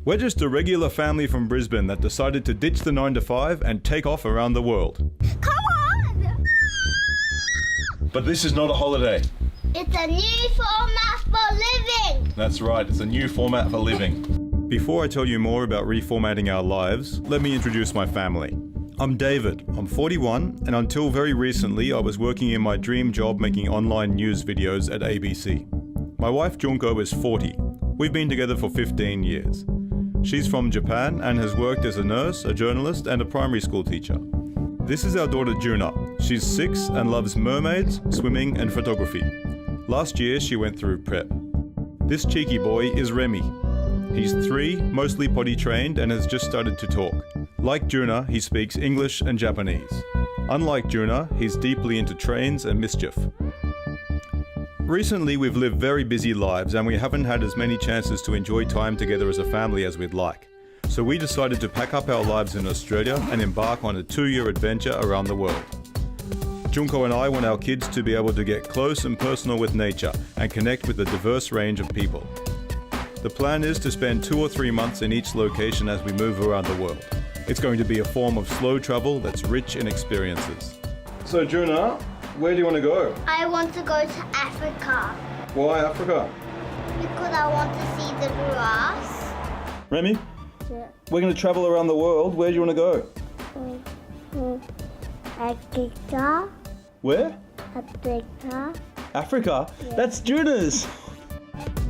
We're just a regular family from Brisbane that decided to ditch the 9 to 5 and take off around the world. Come on! But this is not a holiday. It's a new format for living! That's right, it's a new format for living. Before I tell you more about reformatting our lives, let me introduce my family. I'm David, I'm 41, and until very recently I was working in my dream job making online news videos at ABC. My wife Junko is 40. We've been together for 15 years. She's from Japan and has worked as a nurse, a journalist, and a primary school teacher. This is our daughter Juna. She's 6 and loves mermaids, swimming, and photography. Last year she went through prep. This cheeky boy is Remy. He's 3, mostly potty trained, and has just started to talk. Like Juna, he speaks English and Japanese. Unlike Juna, he's deeply into trains and mischief. Recently, we've lived very busy lives and we haven't had as many chances to enjoy time together as a family as we'd like. So we decided to pack up our lives in Australia and embark on a 2-year adventure around the world. Junko and I want our kids to be able to get close and personal with nature and connect with a diverse range of people. The plan is to spend 2 or 3 months in each location as we move around the world. It's going to be a form of slow travel that's rich in experiences. So Juna, where do you want to go? I want to go to Africa Why Africa? because I want to see the grass. Remy, Yeah. we're going to travel around the world. Where do you want to go? Africa. Where? Africa. Africa? That's Juna's!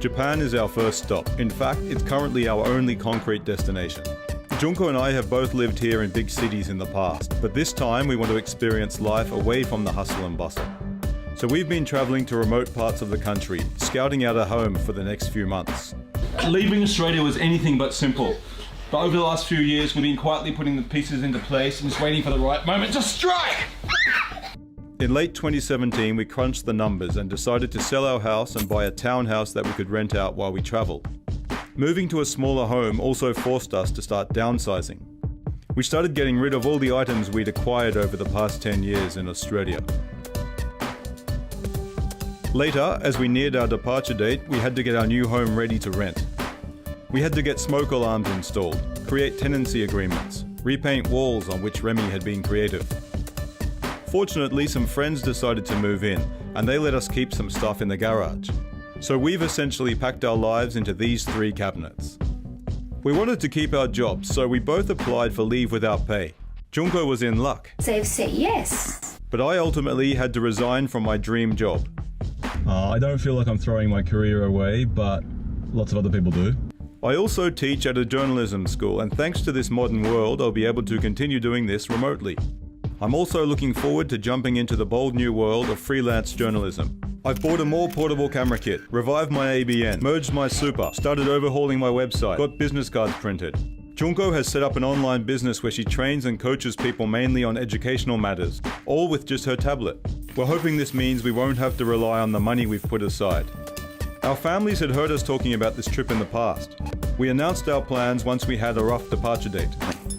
Japan is our first stop. In fact, it's currently our only concrete destination. Junko and I have both lived here in big cities in the past, but this time we want to experience life away from the hustle and bustle. So we've been travelling to remote parts of the country, scouting out a home for the next few months. Leaving Australia was anything but simple. But over the last few years, we've been quietly putting the pieces into place and just waiting for the right moment to strike! In late 2017, we crunched the numbers and decided to sell our house and buy a townhouse that we could rent out while we travelled. Moving to a smaller home also forced us to start downsizing. We started getting rid of all the items we'd acquired over the past 10 years in Australia. Later, as we neared our departure date, we had to get our new home ready to rent. We had to get smoke alarms installed, create tenancy agreements, repaint walls on which Remy had been creative. Fortunately, some friends decided to move in, and they let us keep some stuff in the garage. So we've essentially packed our lives into these 3 cabinets. We wanted to keep our jobs, so we both applied for leave without pay. Junko was in luck. They've said yes. But I ultimately had to resign from my dream job. I don't feel like I'm throwing my career away, but lots of other people do. I also teach at a journalism school, and thanks to this modern world, I'll be able to continue doing this remotely. I'm also looking forward to jumping into the bold new world of freelance journalism. I've bought a more portable camera kit, revived my ABN, merged my super, started overhauling my website, got business cards printed. Junko has set up an online business where she trains and coaches people mainly on educational matters, all with just her tablet. We're hoping this means we won't have to rely on the money we've put aside. Our families had heard us talking about this trip in the past. We announced our plans once we had a rough departure date.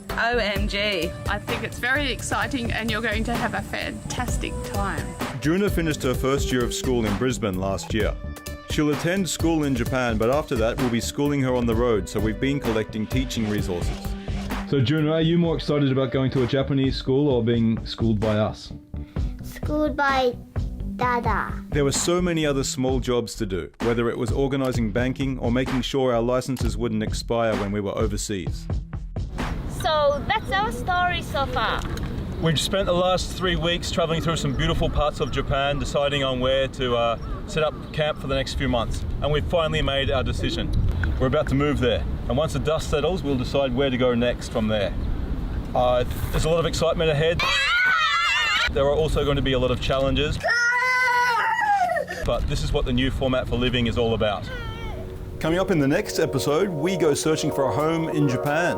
OMG, I think it's very exciting and you're going to have a fantastic time. Juna finished her first year of school in Brisbane last year. She'll attend school in Japan, but after that we'll be schooling her on the road, so we've been collecting teaching resources. So Juna, are you more excited about going to a Japanese school or being schooled by us? Schooled by Dada. There were so many other small jobs to do, whether it was organising banking or making sure our licenses wouldn't expire when we were overseas. So that's our story so far. We've spent the last 3 weeks travelling through some beautiful parts of Japan, deciding on where to set up camp for the next few months. And we've finally made our decision. We're about to move there. And once the dust settles, we'll decide where to go next from there. There's a lot of excitement ahead. There are also going to be a lot of challenges. But this is what the new format for living is all about. Coming up in the next episode, we go searching for a home in Japan.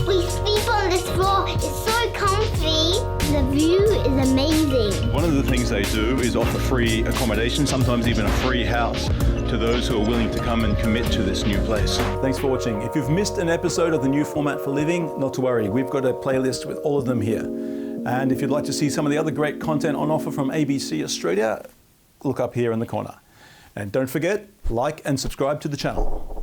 We sleep on this floor. It's so comfy. The view is amazing. One of the things they do is offer free accommodation, sometimes even a free house, to those who are willing to come and commit to this new place. Thanks for watching. If you've missed an episode of the new format for living, not to worry. We've got a playlist with all of them here. And if you'd like to see some of the other great content on offer from ABC Australia, look up here in the corner. And don't forget, like and subscribe to the channel.